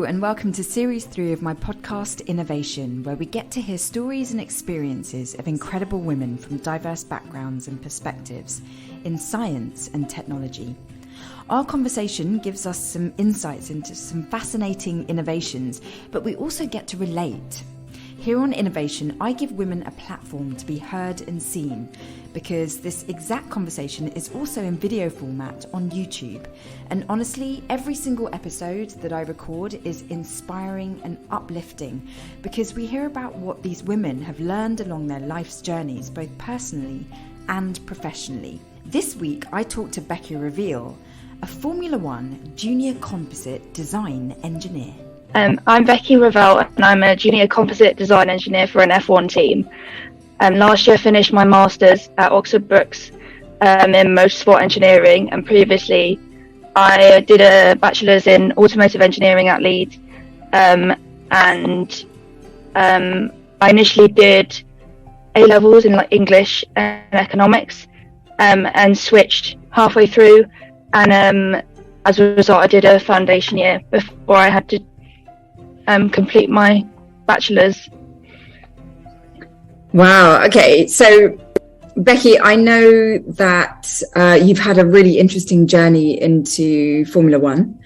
and welcome to Series 3 of my podcast, Innervation, where we get to hear stories and experiences of incredible women from diverse backgrounds and perspectives in science and technology. Our conversation gives us some insights into some fascinating innovations, but we also get to relate. Here on Innervation, I give women a platform to be heard and seen, because this exact conversation is also in video format on YouTube. And honestly, every single episode that I record is inspiring and uplifting, because we hear about what these women have learned along their life's journeys, both personally and professionally. This week, I talked to Becky Reveal, a Formula One junior composite design engineer. I'm Becky Reveal, and I'm a junior composite design engineer for an F1 team. Last year I finished my Masters at Oxford Brookes in motorsport engineering, and previously I did a Bachelor's in automotive engineering at Leeds. I initially did A-levels in English and economics, and switched halfway through, and as a result I did a foundation year before I had to complete my Bachelor's. Wow. Okay. So, Becky, I know that you've had a really interesting journey into Formula One.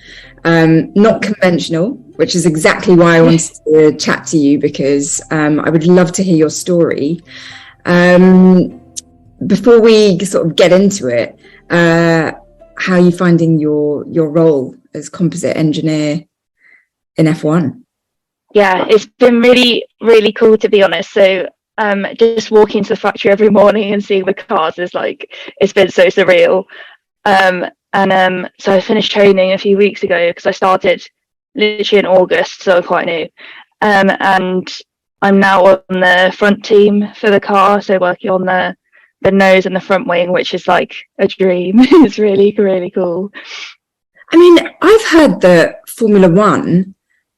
Not conventional, which is exactly why I wanted to chat to you, because I would love to hear your story. Before we sort of get into it, how are you finding your role as composite engineer in F1? Yeah, it's been really, really cool, to be honest. So just walking to the factory every morning and seeing the cars is it's been so surreal. So I finished training a few weeks ago, because I started literally in August, so I'm quite new. And I'm now on the front team for the car, so working on the nose and the front wing, which is like a dream. It's really, really cool. I mean, I've heard that Formula One,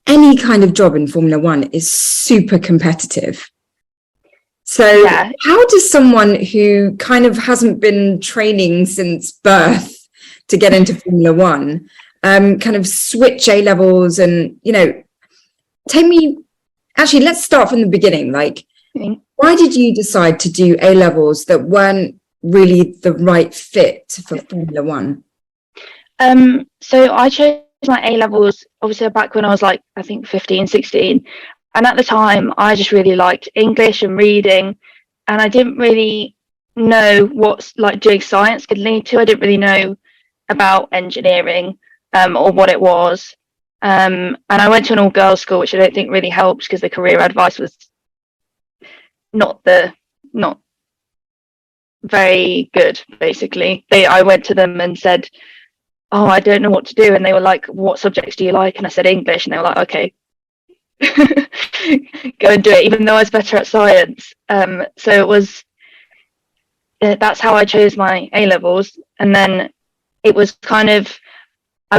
any kind of job in Formula One is super competitive. So yeah. How does someone who kind of hasn't been training since birth to get into Formula One kind of switch A-levels and, let's start from the beginning. Why did you decide to do A-levels that weren't really the right fit for Formula One? So I chose my A-levels obviously back when I was I think 15, 16. And at the time, I just really liked English and reading, and I didn't really know what doing science could lead to. I didn't really know about engineering or what it was. And I went to an all-girls school, which I don't think really helped, because the career advice was not very good, basically. I went to them and said, "Oh, I don't know what to do." And they were like, "What subjects do you like?" And I said English, and they were like, "Okay." Go and do it, even though I was better at science. So it was that's how I chose my A-levels. And then it was I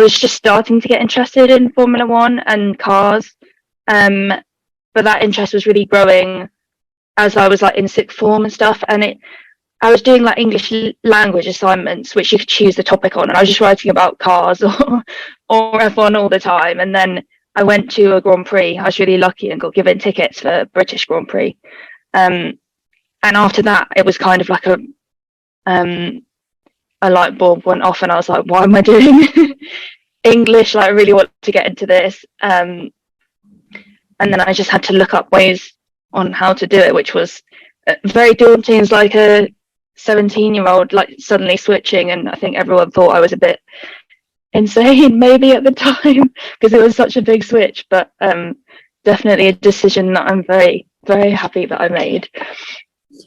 was just starting to get interested in Formula One and cars, but that interest was really growing as I was in sixth form and stuff. And I was doing English language assignments, which you could choose the topic on, and I was just writing about cars or F1 all the time. And then I went to a Grand Prix. I was really lucky and got given tickets for British Grand Prix. And after that, it was kind of a light bulb went off, and I was like, why am I doing English? I really want to get into this. And then I just had to look up ways on how to do it, which was very daunting. It's like a 17-year-old suddenly switching, and I think everyone thought I was a bit insane maybe at the time, because it was such a big switch, but definitely a decision that I'm very, very happy that I made.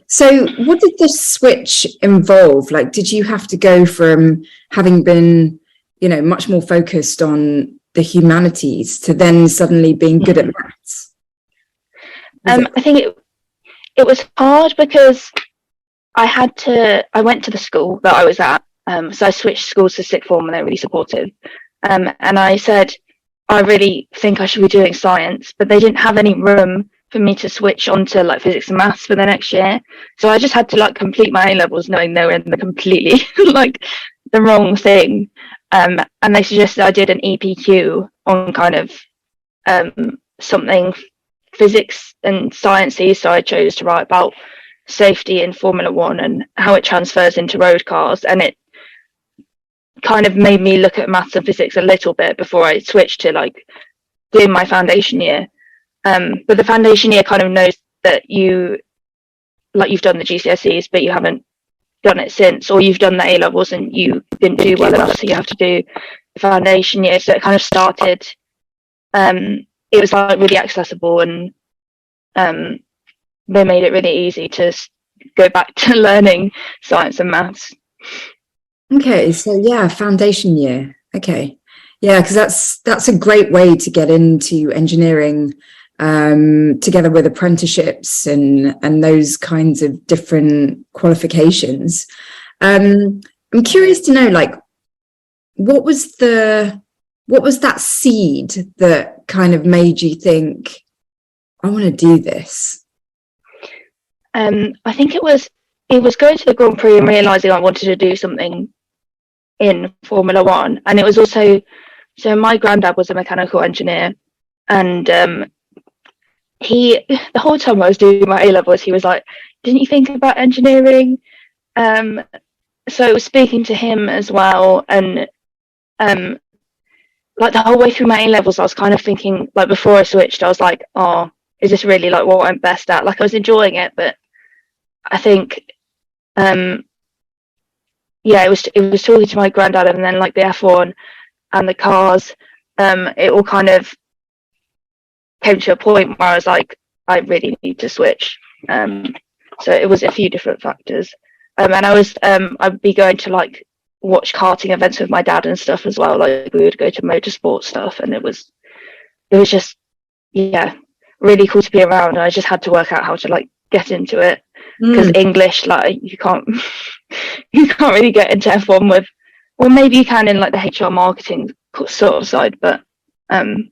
So what did the switch involve? Did you have to go from having been much more focused on the humanities to then suddenly being good at maths? I think it was hard, because I went to the school that I was at. So I switched schools to sixth form, and they're really supportive. And I said, I really think I should be doing science, but they didn't have any room for me to switch onto physics and maths for the next year. So I just had to complete my A-levels knowing they were in the completely the wrong thing. And they suggested I did an EPQ on kind of something physics and sciencey, so I chose to write about safety in Formula One and how it transfers into road cars, and it kind of made me look at maths and physics a little bit before I switched to like doing my foundation year. But the foundation year kind of knows that you've done the GCSEs, but you haven't done it since, or you've done the A levels and you didn't do well enough, so you have to do the foundation year. So it kind of started. It was like really accessible, and they made it really easy to go back to learning science and maths. Okay, so yeah, foundation year. Okay, yeah, because that's a great way to get into engineering, together with apprenticeships and those kinds of different qualifications. I'm curious to know, like, what was that seed that kind of made you think, I want to do this? I think it was going to the Grand Prix and realising I wanted to do something in Formula One. And it was also, so my granddad was a mechanical engineer, and the whole time I was doing my A-levels, he was like, didn't you think about engineering? So it was speaking to him as well, and like the whole way through my A-levels I was kind of thinking, like before I switched, I was like, oh, is this really like what I'm best at? Like I was enjoying it, but I think it was talking to my granddad, and then like the F1 and the cars, it all kind of came to a point where I was like, I really need to switch. So it was a few different factors, and I'd be going to like watch karting events with my dad and stuff as well. Like we would go to motorsport stuff, and it was just really cool to be around. And I just had to work out how to like get into it, because English, like you can't really get into F1 with, well, maybe you can in like the HR marketing sort of side, but and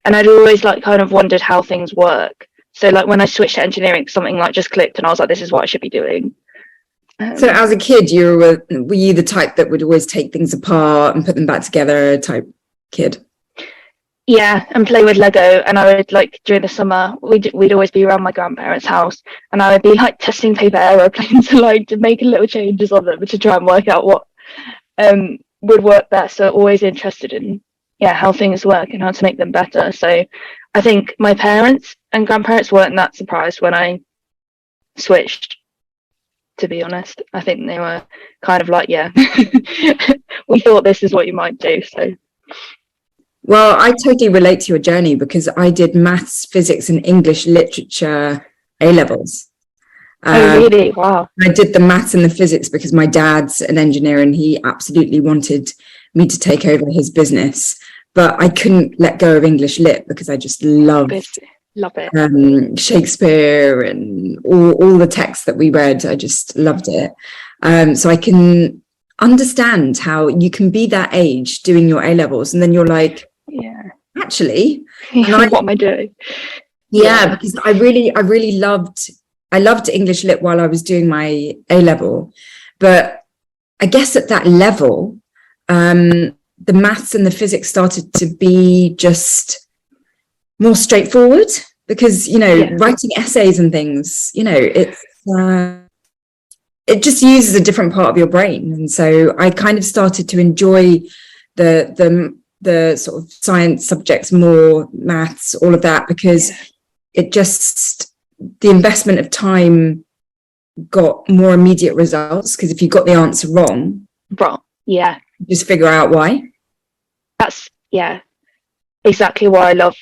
I'd always like kind of wondered how things work. So like when I switched to engineering, something like just clicked, and I was like, this is what I should be doing. So as a kid, were you the type that would always take things apart and put them back together type kid? Yeah, and play with Lego. And I would like during the summer, we'd always be around my grandparents' house, and I would be like testing paper aeroplanes to like to make little changes on them to try and work out what would work best. So always interested in how things work and how to make them better. So I think my parents and grandparents weren't that surprised when I switched, to be honest. I think they were kind of like, we thought this is what you might do. So well, I totally relate to your journey, because I did maths, physics and English literature A-levels. Oh really? Wow. I did the maths and the physics because my dad's an engineer and he absolutely wanted me to take over his business, but I couldn't let go of English lit because I just love it. Shakespeare and all the texts that we read. I just loved it. So I can understand how you can be that age doing your A-levels and then you're like, actually, what am I doing? Because I really loved English lit while I was doing my A-level, but I guess at that level, the maths and the physics started to be just more straightforward, because writing essays and things, it's it just uses a different part of your brain. And so I kind of started to enjoy the sort of science subjects more, maths, all of that, because it just, the investment of time got more immediate results, because if you got the answer wrong, just figure out why. That's exactly why I love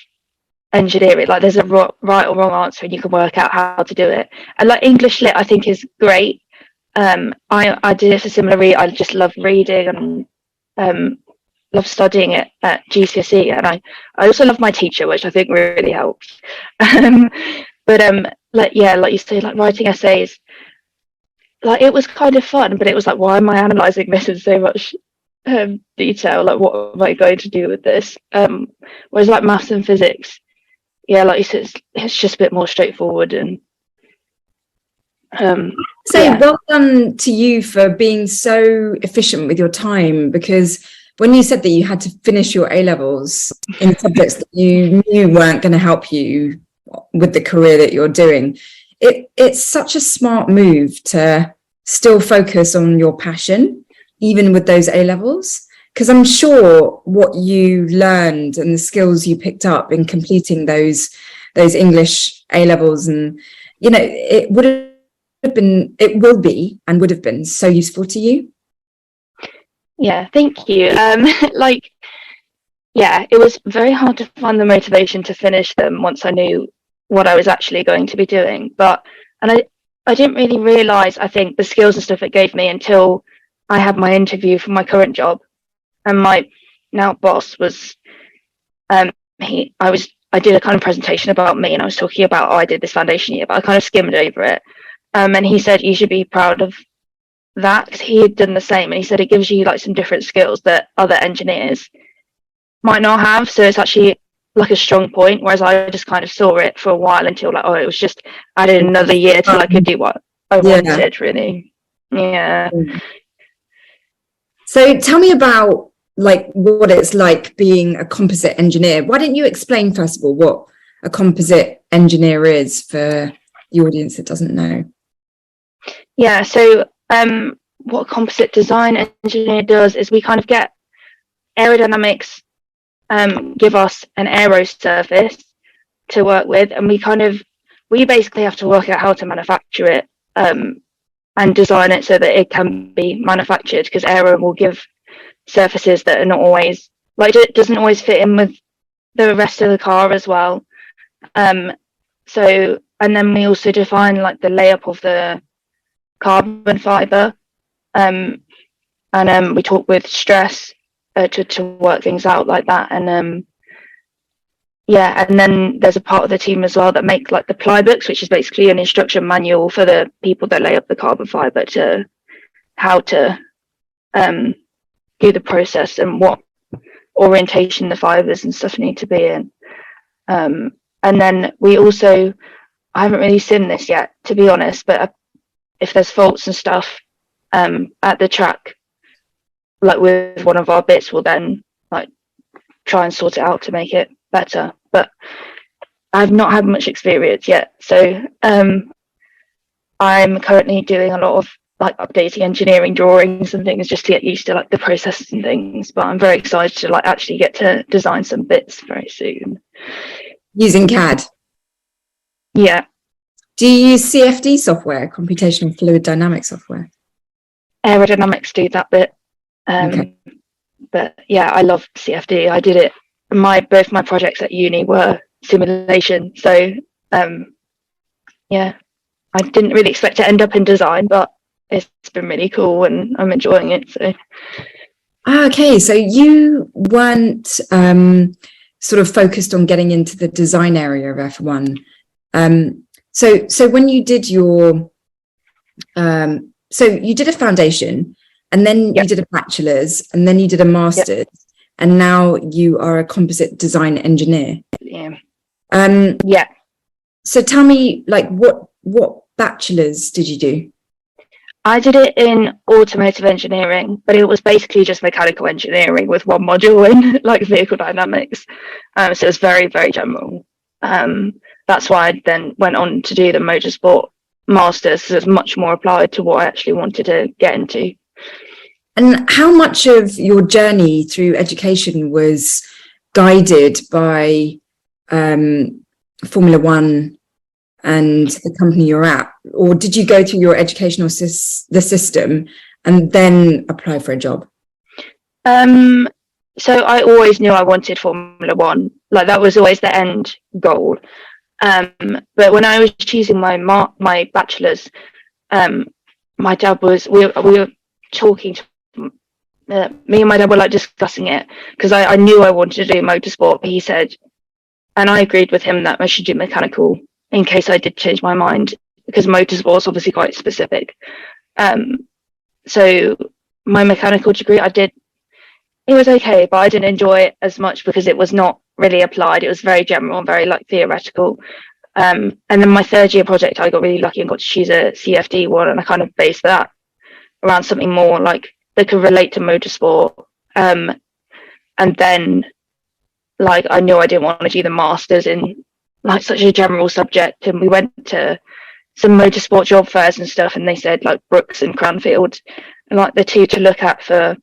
engineering. Like there's a right or wrong answer and you can work out how to do it. And like English lit I think is great. I did it for similar reason. I just love reading and love studying it at GCSE, and I also love my teacher, which I think really helps. But like you say, like writing essays, like it was kind of fun, but it was like, why am I analysing this in so much detail? Like what am I going to do with this? Whereas like maths and physics, like you said, it's just a bit more straightforward. And well done to you for being so efficient with your time, because when you said that you had to finish your A levels in subjects that you knew weren't going to help you with the career that you're doing, it's such a smart move to still focus on your passion, even with those A levels. Because I'm sure what you learned and the skills you picked up in completing those English A levels, and it would have been, it will be, and would have been so useful to you. Yeah, thank you. It was very hard to find the motivation to finish them once I knew what I was actually going to be doing. And I didn't really realise, I think, the skills and stuff it gave me until I had my interview for my current job. And my now boss was, I did a kind of presentation about me, and I was talking about, I did this foundation year, but I kind of skimmed over it. And he said, you should be proud of that, because he had done the same, and he said it gives you like some different skills that other engineers might not have, so it's actually like a strong point, whereas I just kind of saw it for a while until like, it was just added another year till I could do what I wanted, really. Yeah. So tell me about like what it's like being a composite engineer. Why don't you explain first of all what a composite engineer is for the audience that doesn't know? Yeah, so what a composite design engineer does is we kind of get aerodynamics give us an aero surface to work with, and we basically have to work out how to manufacture it and design it so that it can be manufactured, because aero will give surfaces that are not always, like, it doesn't always fit in with the rest of the car as well. So, and then we also define like the layup of the carbon fiber, and we talk with stress to work things out like that. And and then there's a part of the team as well that make like the ply books, which is basically an instruction manual for the people that lay up the carbon fiber to how to do the process and what orientation the fibers and stuff need to be in. And then we also, I haven't really seen this yet, to be honest, but if there's faults and stuff at the track, like with one of our bits, we'll then like try and sort it out to make it better. But I've not had much experience yet, so I'm currently doing a lot of like updating engineering drawings and things just to get used to like the processes and things. But I'm very excited to like actually get to design some bits very soon using CAD. Yeah. Do you use CFD software, computational fluid dynamics software? Aerodynamics do that bit. Okay. But yeah, I love CFD. I did it. Both my projects at uni were simulation. So yeah, I didn't really expect to end up in design, but it's been really cool and I'm enjoying it. So. Okay, so you weren't sort of focused on getting into the design area of F1. So when you did your, so you did a foundation, and then you did a bachelor's, and then you did a master's, and now you are a composite design engineer. Yeah. So tell me, like, what bachelor's did you do? I did it in automotive engineering, but it was basically just mechanical engineering with one module in like vehicle dynamics. So it was very, very general. That's why I then went on to do the motorsport master's, because it's much more applied to what I actually wanted to get into. And how much of your journey through education was guided by Formula One and the company you're at? Or did you go through your educational the system and then apply for a job? So I always knew I wanted Formula One. Like that was always the end goal. But when I was choosing my bachelor's, my dad was, we were talking to, me and my dad were like discussing it, because I knew I wanted to do motorsport, but he said, and I agreed with him, that I should do mechanical in case I did change my mind, because motorsport is obviously quite specific. So my mechanical degree, it was okay, but I didn't enjoy it as much because it was not really applied. It was very general and very like theoretical. And then my third year project, I got really lucky and got to choose a CFD one, and I kind of based that around something more like that could relate to motorsport. And And then like I knew I didn't want to do the masters in like such a general subject, and we went to some motorsport job fairs and stuff, and they said like Brooks and Cranfield and like the two to look at for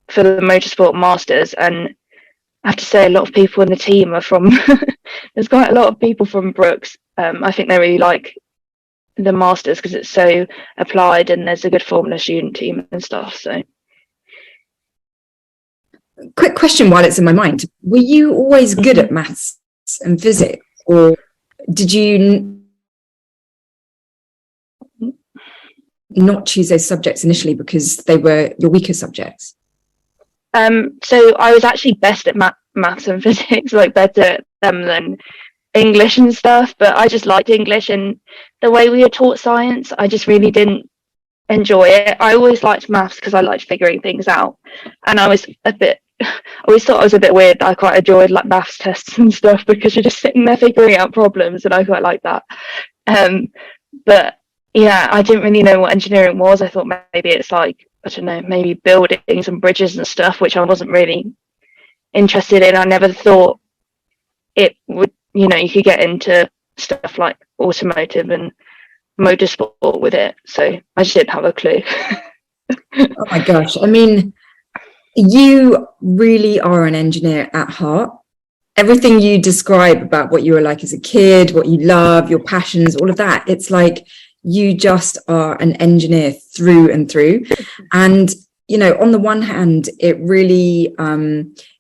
the motorsport masters. And I have to say a lot of people in the team are from there's quite a lot of people from Brooks. I think they really like the masters because it's so applied and there's a good Formula student team and stuff. So quick question while it's in my mind, were you always good at maths and physics, or did you not choose those subjects initially because they were your weaker subjects? So I was actually best at maths and physics, like better at them than English and stuff, but I just liked English, and the way we were taught science, I just really didn't enjoy it. I always liked maths because I liked figuring things out, and I always thought I was a bit weird. I quite enjoyed like maths tests and stuff because you're just sitting there figuring out problems, and I quite like that. But yeah, I didn't really know what engineering was. I thought maybe it's like, I don't know, maybe buildings and bridges and stuff, which I wasn't really interested in. I never thought it would, you could get into stuff like automotive and motorsport with it. So I just didn't have a clue. Oh my gosh. I mean, you really are an engineer at heart. Everything you describe about what you were like as a kid, what you love, your passions, all of that, it's like you just are an engineer through and through. And, on the one hand, it really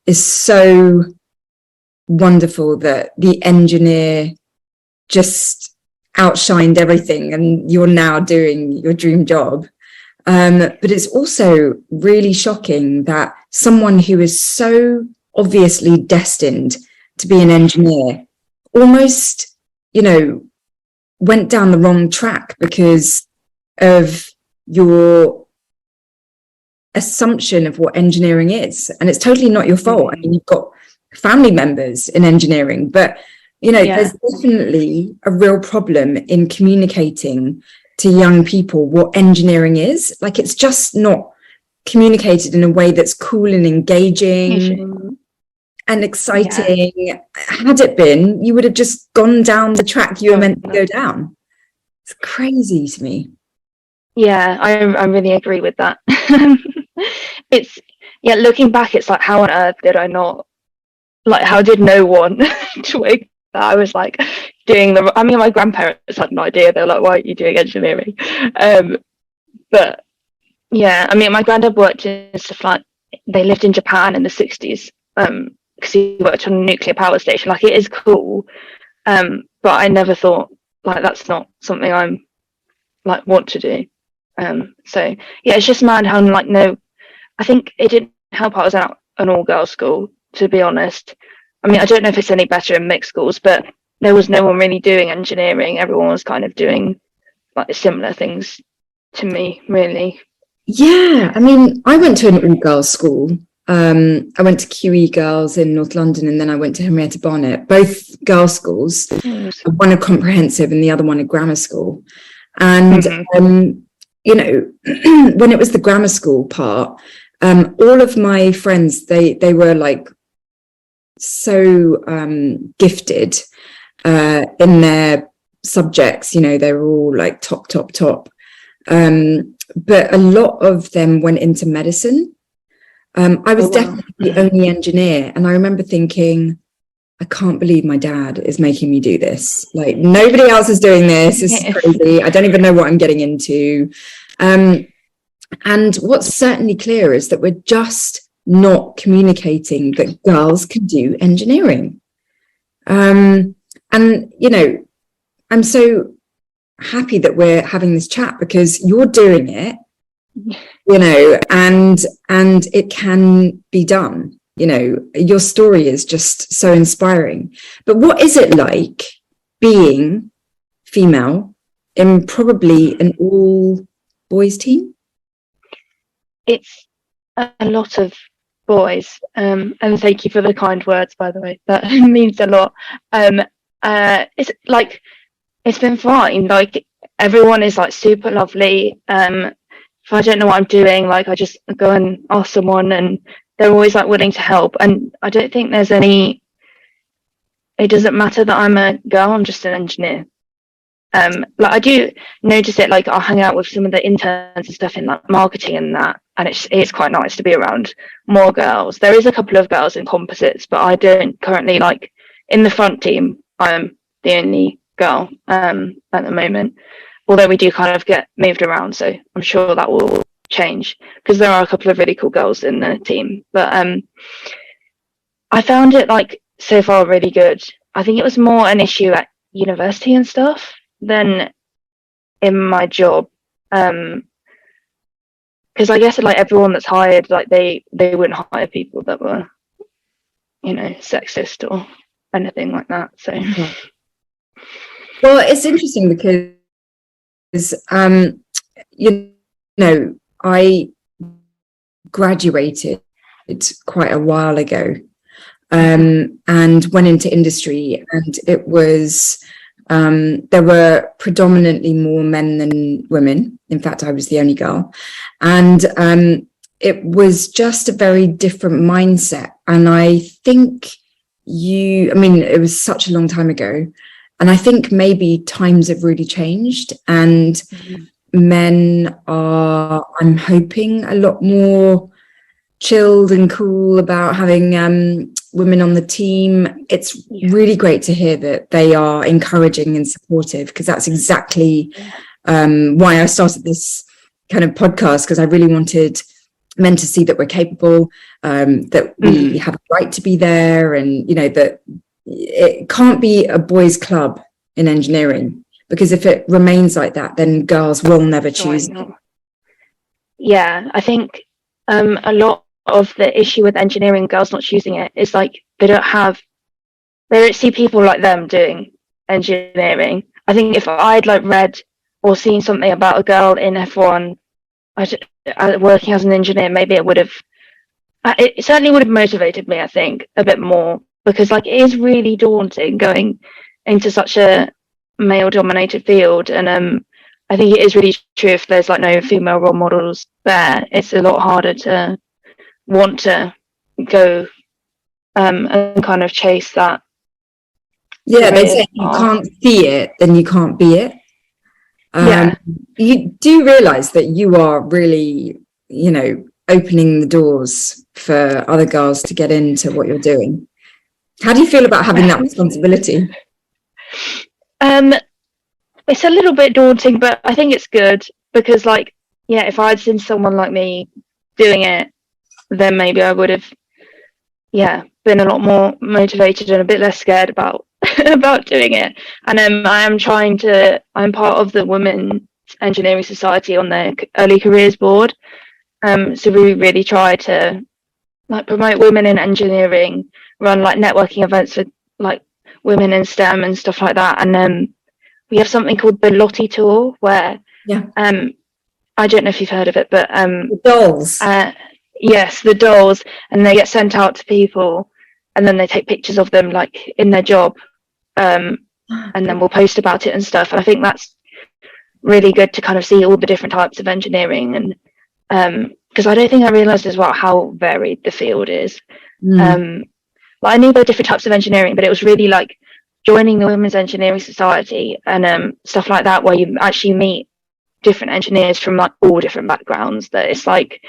is so wonderful that the engineer just outshined everything and you're now doing your dream job. But it's also really shocking that someone who is so obviously destined to be an engineer almost, went down the wrong track because of your assumption of what engineering is. And it's totally not your fault. I mean, you've got family members in engineering, but, there's definitely a real problem in communicating to young people what engineering is. Like, it's just not communicated in a way that's cool and engaging and exciting. Yeah. Had it been, you would have just gone down the track you were meant to go down. It's crazy to me. Yeah, I really agree with that. Looking back, it's like, how on earth did I not, like, how did no one twig that I was like doing my grandparents had no idea. They were like, why aren't you doing engineering? But yeah, my granddad worked in stuff like, they lived in Japan in the 60s because he worked on a nuclear power station. Like, it is cool, but I never thought like that's not something I'm like want to do. So yeah, it's just mad how I think it didn't help. I was at an all-girls school, to be honest. I don't know if it's any better in mixed schools, but there was no one really doing engineering. Everyone was kind of doing like similar things to me, really. Yeah, I went to an all-girls school. I went to QE Girls in North London, and then I went to Henrietta Barnett, both girls' schools, one a comprehensive and the other one a grammar school. And, when it was the grammar school part, all of my friends, they were like so gifted in their subjects, they were all like top. But a lot of them went into medicine. I was definitely the only engineer, and I remember thinking, I can't believe my dad is making me do this. Like, nobody else is doing this. This is crazy. I don't even know what I'm getting into. And what's certainly clear is that we're just not communicating that girls can do engineering. And, I'm so happy that we're having this chat because you're doing it, and it can be done. Your story is just so inspiring. But what is it like being female in probably an all boys team? It's a lot of boys, and thank you for the kind words, by the way. That means a lot. It's like, it's been fine. Like, everyone is like super lovely. If I don't know what I'm doing, like, I just go and ask someone, and they're always like willing to help, and I don't think there's any. It doesn't matter that I'm a girl; I'm just an engineer. Like I do notice it. Like I'll hang out with some of the interns and stuff in like marketing and that, and it's quite nice to be around more girls. There is a couple of girls in composites, but I don't currently like in the front team. I'm the only girl at the moment. Although we do kind of get moved around, so I'm sure that will change because there are a couple of really cool girls in the team. But I found it like so far really good. I think it was more an issue at university and stuff than in my job. Because I guess like everyone that's hired, like they wouldn't hire people that were, sexist or anything like that. So well, it's interesting because I graduated quite a while ago and went into industry, and it was there were predominantly more men than women. In fact, I was the only girl, and it was just a very different mindset. And I think it was such a long time ago, and I think maybe times have really changed, and men are, I'm hoping, a lot more chilled and cool about having women on the team. It's really great to hear that they are encouraging and supportive, because that's exactly why I started this kind of podcast, because I really wanted men to see that we're capable, that we have a right to be there, and that it can't be a boys' club in engineering, because if it remains like that, then girls will never choose. Yeah, I think a lot of the issue with engineering girls not choosing it is like they don't see people like them doing engineering. I think if I'd like read or seen something about a girl in F1 working as an engineer, maybe it certainly would have motivated me, I think, a bit more, because like it is really daunting going into such a male dominated field. And I think it is really true, if there's like no female role models there, it's a lot harder to want to go and kind of chase that. Yeah, they say you can't see it, then you can't be it. You do realize that you are really, opening the doors for other girls to get into what you're doing. How do you feel about having that responsibility? It's a little bit daunting, but I think it's good, because like, if I'd seen someone like me doing it, then maybe I would have been a lot more motivated and a bit less scared about about doing it. And I'm part of the Women's Engineering Society on their early careers board, so we really try to like promote women in engineering, run like networking events for like women in STEM and stuff like that. And we have something called the Lottie Tour, where I don't know if you've heard of it, but the dolls. Yes, the dolls, and they get sent out to people, and then they take pictures of them like in their job, and then we'll post about it and stuff. And I think that's really good to kind of see all the different types of engineering, and because I don't think I realised as well how varied the field is. Like I knew there were different types of engineering, but it was really like joining the Women's Engineering Society and stuff like that, where you actually meet different engineers from like all different backgrounds, that it's like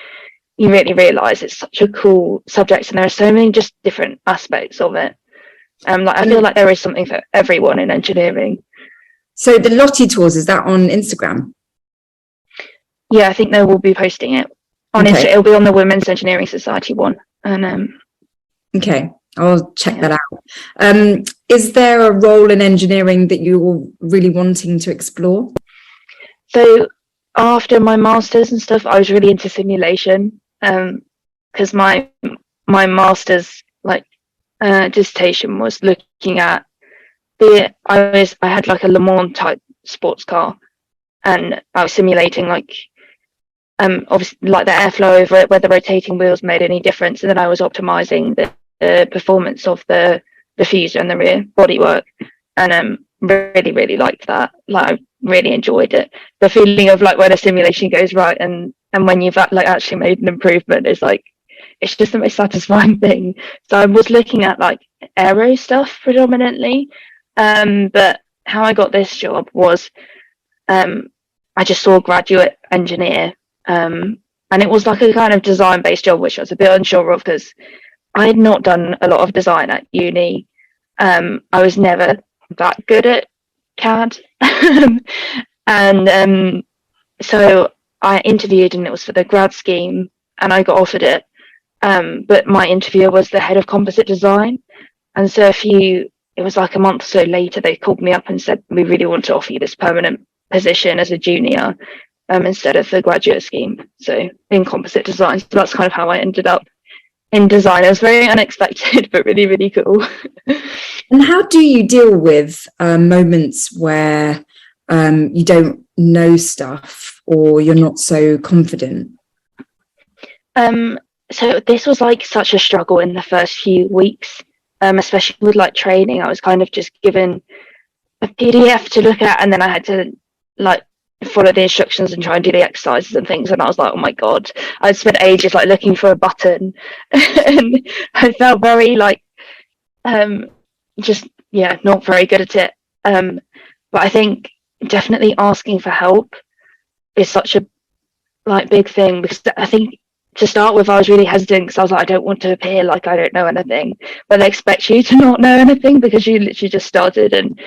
you really realise it's such a cool subject, and there are so many just different aspects of it. Like I feel like there is something for everyone in engineering. So the Lottie Tours, is that on Instagram? Yeah, I think they will be posting it on Instagram. It'll be on the Women's Engineering Society one. And okay, I'll check that out. Is there a role in engineering that you're really wanting to explore? So after my masters and stuff, I was really into simulation, because my master's dissertation was looking at I had like a Le Mans type sports car, and I was simulating obviously like the airflow over it, whether rotating wheels made any difference, and then I was optimizing the performance of the diffuser and the rear bodywork, and really liked that. Like I really enjoyed it. The feeling of like when a simulation goes right and when you've actually made an improvement is like it's just the most satisfying thing. So I was looking at like aero stuff predominantly, but how I got this job was I just saw graduate engineer, and it was like a kind of design based job, which I was a bit unsure of because I had not done a lot of design at uni. I was never that good at CAD. And so I interviewed, and it was for the grad scheme, and I got offered it. But my interviewer was the head of composite design. And so it was like a month or so later, they called me up and said, we really want to offer you this permanent position as a junior instead of the graduate scheme. So in composite design. So that's kind of how I ended up in design. It was very unexpected, but really, really cool. And how do you deal with moments where you don't know stuff or you're not so confident? So this was like such a struggle in the first few weeks, especially with like training. I was kind of just given a PDF to look at, and then I had to like follow the instructions and try and do the exercises and things. And I was like, oh my God, I'd spent ages like looking for a button and I felt very like just not very good at it. But I think definitely asking for help is such a like big thing, because I think to start with I was really hesitant because I was like, I don't want to appear like I don't know anything, but they expect you to not know anything because you literally just started. And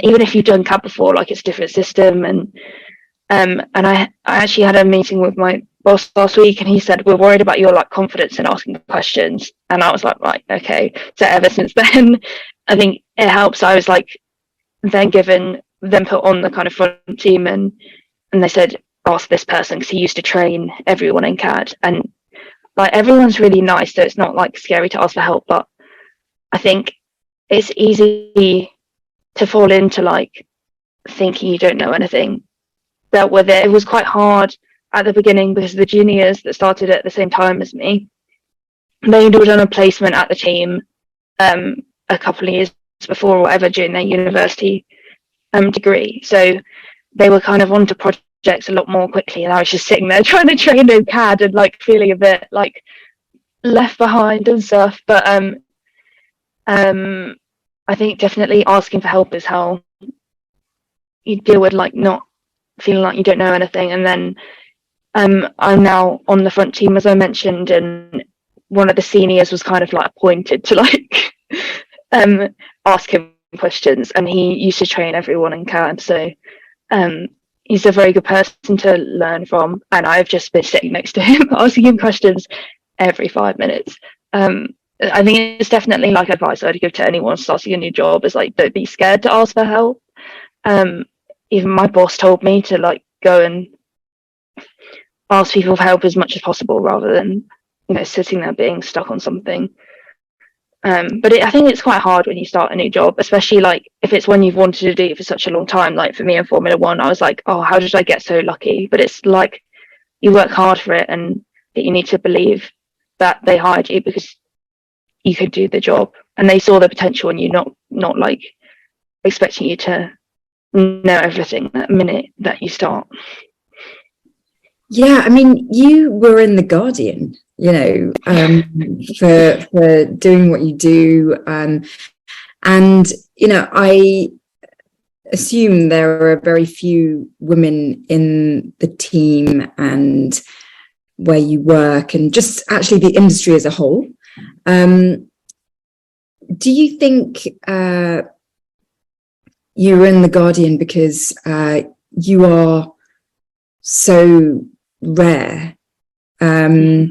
even if you've done CAD before, like it's a different system. And I actually had a meeting with my boss last week, and he said, we're worried about your like confidence in asking questions. And I was like, right, okay. So ever since then, I think it helps. I was like then put on the kind of front team, and they said, ask this person, because he used to train everyone in CAD, and like everyone's really nice, so it's not like scary to ask for help. But I think it's easy to fall into like thinking you don't know anything. Dealt with it. It was quite hard at the beginning because the juniors that started at the same time as me, they had all done a placement at the team a couple of years before or whatever during their university degree. So they were kind of onto projects a lot more quickly, and I was just sitting there trying to train in CAD and like feeling a bit like left behind and stuff. But I think definitely asking for help is how you deal with like not feeling like you don't know anything. And then I'm now on the front team, as I mentioned, and one of the seniors was kind of like appointed to like ask him questions, and he used to train everyone in CAD, so he's a very good person to learn from, and I've just been sitting next to him asking him questions every 5 minutes. I think it's definitely like advice I'd give to anyone starting a new job is like, don't be scared to ask for help. Even my boss told me to like go and ask people for help as much as possible rather than sitting there being stuck on something. But I think it's quite hard when you start a new job, especially like if it's one you've wanted to do for such a long time. Like for me in Formula One, I was like, oh, how did I get so lucky? But it's like you work hard for it, and that you need to believe that they hired you because you could do the job, and they saw the potential in you, not like expecting you to know everything that minute that you start. Yeah, I mean, you were in The Guardian, for doing what you do. And, I assume there are very few women in the team and where you work, and just actually the industry as a whole. Do you think you were in The Guardian because you are so rare, or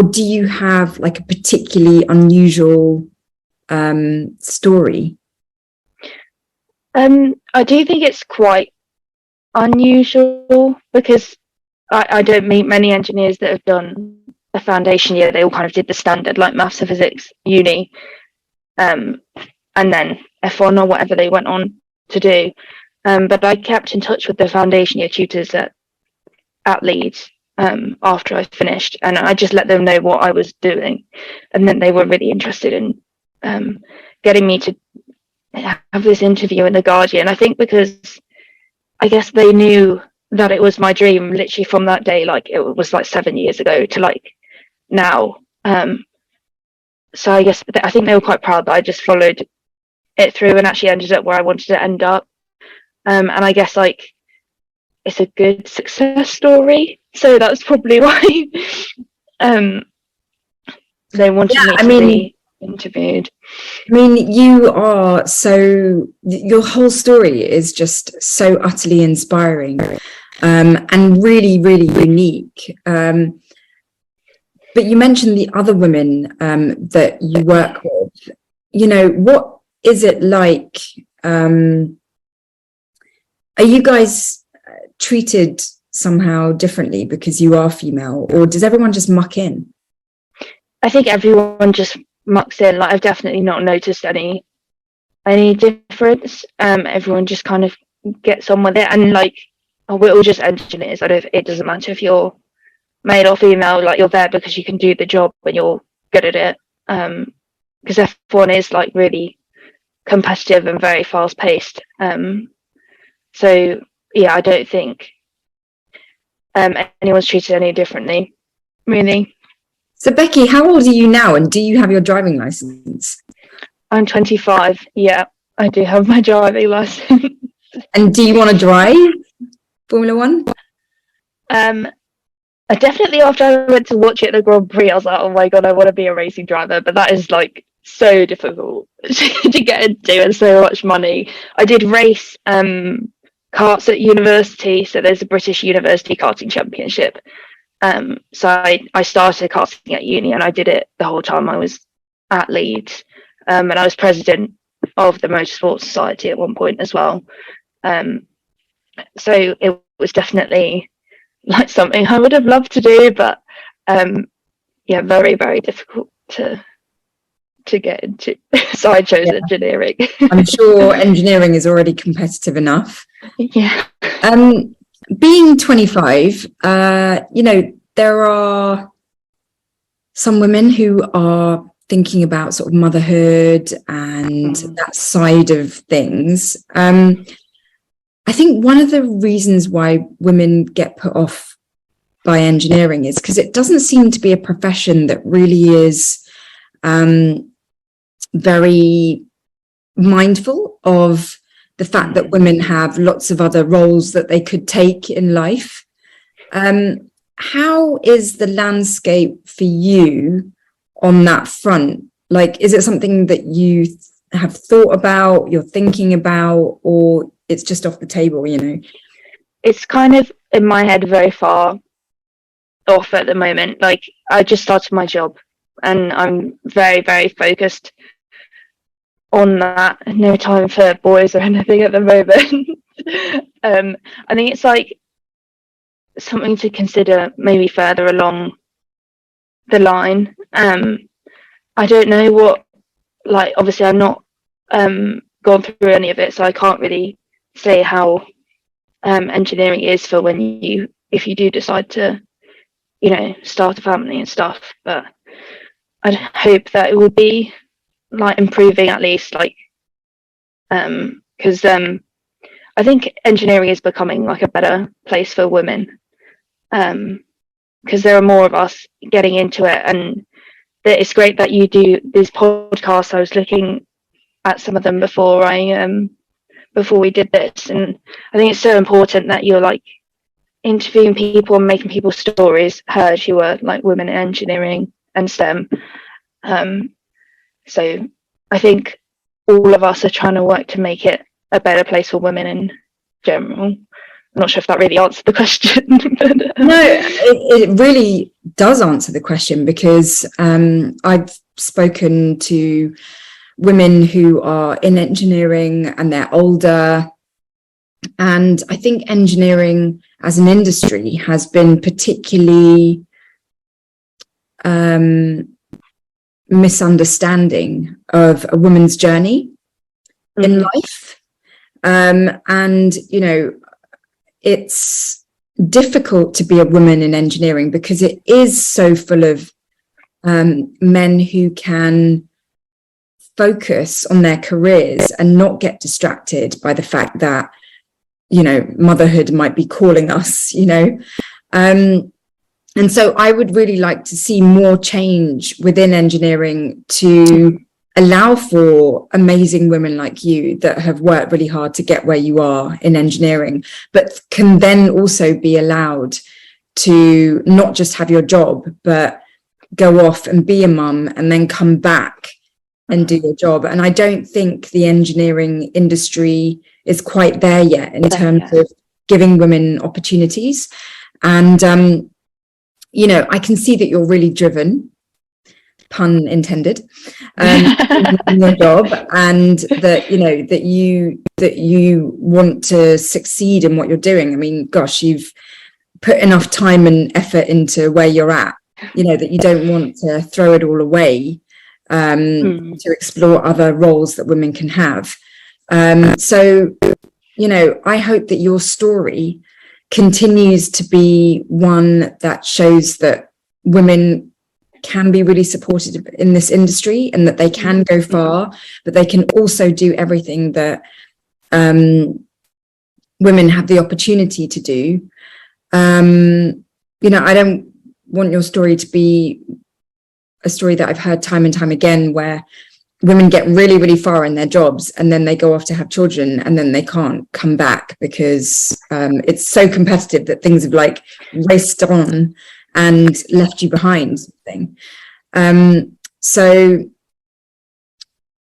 do you have like a particularly unusual story? I do think it's quite unusual because I don't meet many engineers that have done a foundation year. They all kind of did the standard like maths and physics uni, and then F1 or whatever they went on to do. But I kept in touch with the foundation year tutors at Leeds after I finished, and I just let them know what I was doing, and then they were really interested in getting me to have this interview in The Guardian. I think because I guess they knew that it was my dream literally from that day, like it was like 7 years ago to like now. So I guess I think they were quite proud that I just followed it through and actually ended up where I wanted to end up. And I guess like it's a good success story, so that's probably why they wanted me to be interviewed. I mean, your whole story is just so utterly inspiring, and really, really unique. But you mentioned the other women that you work with. You know, what is it like? Are you guys treated somehow differently because you are female, or does everyone just muck in? I think everyone just mucks in. Like I've definitely not noticed any difference. Everyone just kind of gets on with it, and like we're all just engineers. It doesn't matter if you're male or female. Like you're there because you can do the job when you're good at it. Because F1 is like really competitive and very fast paced. So yeah, I don't think anyone's treated any differently, really. So Becky, how old are you now, and do you have your driving license? I'm 25. Yeah, I do have my driving license. And do you want to drive Formula One? I definitely, after I went to watch it at the Grand Prix, I was like, oh my god, I want to be a racing driver. But that is like so difficult to get into and so much money. I did race karts at university, so there's a British University Karting Championship. So I started karting at uni, and I did it the whole time I was at Leeds. And I was president of the Motorsport Society at one point as well. So it was definitely like something I would have loved to do, but yeah, very, very difficult to get into. So I chose engineering. I'm sure engineering is already competitive enough. Yeah. Being 25, you know, there are some women who are thinking about sort of motherhood and that side of things. I think one of the reasons why women get put off by engineering is because it doesn't seem to be a profession that really is very mindful of the fact that women have lots of other roles that they could take in life. How is the landscape for you on that front? Like, is it something that you have thought about, you're thinking about, or it's just off the table, you know? It's kind of in my head very far off at the moment. Like, I just started my job and I'm very, very focused on that. No time for boys or anything at the moment. I think it's like something to consider maybe further along the line. I don't know what, like, obviously I'm not gone through any of it, so I can't really say how engineering is for if you do decide to, you know, start a family and stuff. But I'd hope that it would be like improving at least, like, because I think engineering is becoming like a better place for women, because there are more of us getting into it, and it's great that you do these podcasts. I was looking at some of them before we did this, and I think it's so important that you're like interviewing people and making people's stories heard who are like women in engineering and STEM. So I think all of us are trying to work to make it a better place for women in general. I'm not sure if that really answered the question. But, no, it really does answer the question, because I've spoken to women who are in engineering and they're older, and I think engineering as an industry has been particularly misunderstanding of a woman's journey in life. And, you know, it's difficult to be a woman in engineering because it is so full of men who can focus on their careers and not get distracted by the fact that motherhood might be calling us, and so I would really like to see more change within engineering to allow for amazing women like you that have worked really hard to get where you are in engineering, but can then also be allowed to not just have your job, but go off and be a mum and then come back and do your job. And I don't think the engineering industry is quite there yet in terms of giving women opportunities. And, I can see that you're really driven, pun intended, in your job, and that you want to succeed in what you're doing. I mean, gosh, you've put enough time and effort into where you're at, that you don't want to throw it all away to explore other roles that women can have. So I hope that your story continues to be one that shows that women can be really supported in this industry and that they can go far, but they can also do everything that women have the opportunity to do. I don't want your story to be a story that I've heard time and time again, where women get really, really far in their jobs and then they go off to have children and then they can't come back because it's so competitive that things have like raced on and left you behind something. So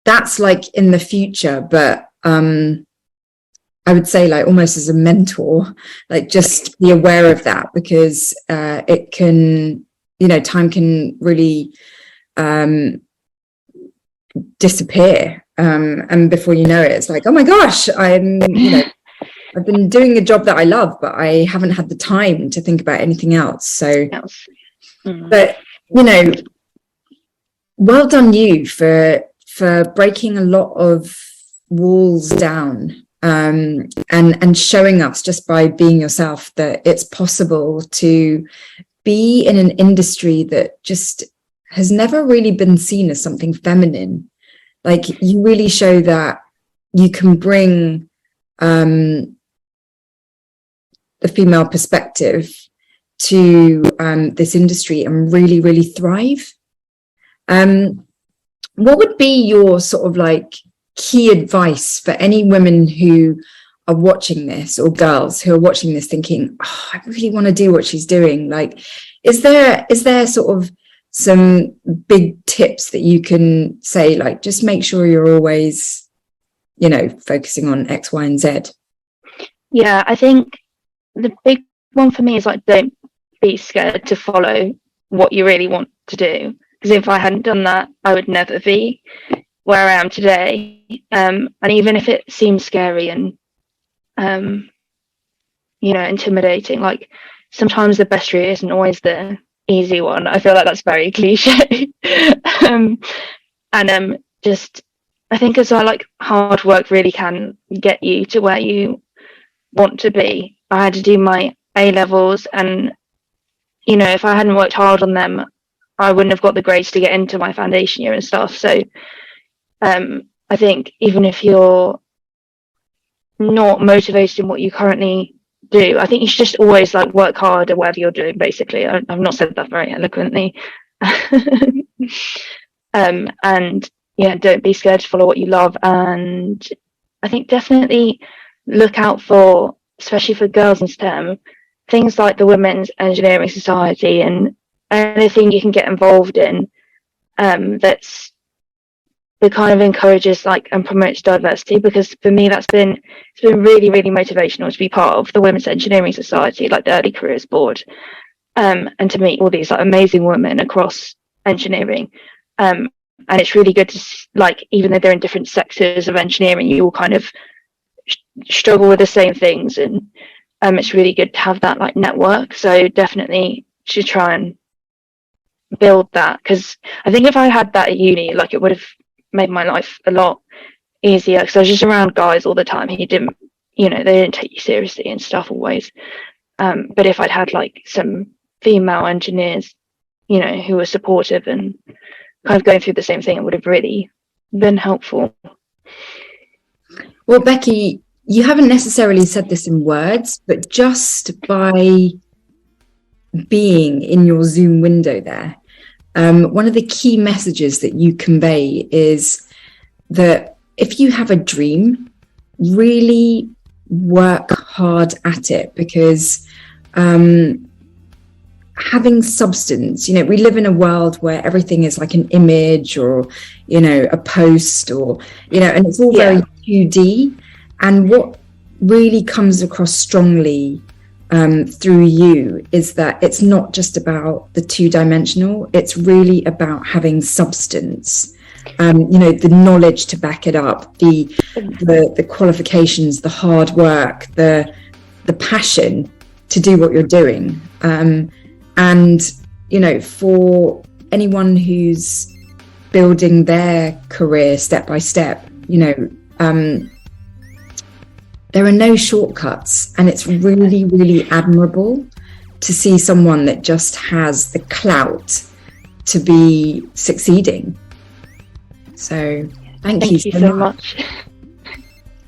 that's like in the future, but I would say like almost as a mentor, like just be aware of that, because it can, time can really disappear, and before you know it, it's like, oh my gosh, I've been doing a job that I love, but I haven't had the time to think about anything else. So but well done you for breaking a lot of walls down, and showing us just by being yourself that it's possible to be in an industry that just has never really been seen as something feminine. Like, you really show that you can bring the female perspective to this industry and really, really thrive. What would be your sort of like key advice for any women who are watching this, or girls who are watching this thinking, oh, I really want to do what she's doing? Like, is there sort of some big tips that you can say, like, just make sure you're always, focusing on X, Y, and Z? Yeah, I think the big one for me is like, don't be scared to follow what you really want to do. Because if I hadn't done that, I would never be where I am today. And even if it seems scary and intimidating, like, sometimes the best route isn't always the easy one. I feel like that's very cliche. Just, I think as well, like, hard work really can get you to where you want to be. I had to do my A levels, and if I hadn't worked hard on them, I wouldn't have got the grades to get into my foundation year and stuff. So I think even if you're not motivated in what you currently do, I think you should just always like work hard at whatever you're doing, basically. I've not said that very eloquently. And yeah, don't be scared to follow what you love. And I think definitely look out for, especially for girls in STEM, things like the Women's Engineering Society and anything you can get involved in that's that kind of encourages like and promotes diversity. Because for me, it's been really, really motivational to be part of the Women's Engineering Society, like the Early Careers Board, and to meet all these like amazing women across engineering. And it's really good to, like, even though they're in different sectors of engineering, you all kind of struggle with the same things, and it's really good to have that like network. So definitely should try and build that, because I think if I had that at uni, like, it would have made my life a lot easier, because I was just around guys all the time who didn't, they didn't take you seriously and stuff always. But if I'd had like some female engineers, who were supportive and kind of going through the same thing, it would have really been helpful. Well, Becky, you haven't necessarily said this in words, but just by being in your Zoom window there, one of the key messages that you convey is that if you have a dream, really work hard at it, because having substance, we live in a world where everything is like an image or, a post or, and it's all very 2D. And what really comes across strongly through you is that it's not just about the two-dimensional, it's really about having substance, the knowledge to back it up, the qualifications, the hard work, the passion to do what you're doing. And for anyone who's building their career step by step, there are no shortcuts, and it's really, really admirable to see someone that just has the clout to be succeeding. So thank you so much.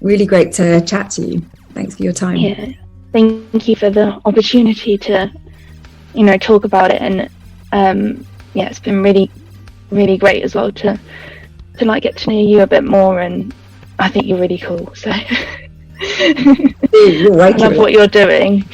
Really great to chat to you. Thanks for your time. Yeah, thank you for the opportunity to, talk about it. And it's been really, really great as well to get to know you a bit more. And I think you're really cool. So. You're right. I love what you're doing.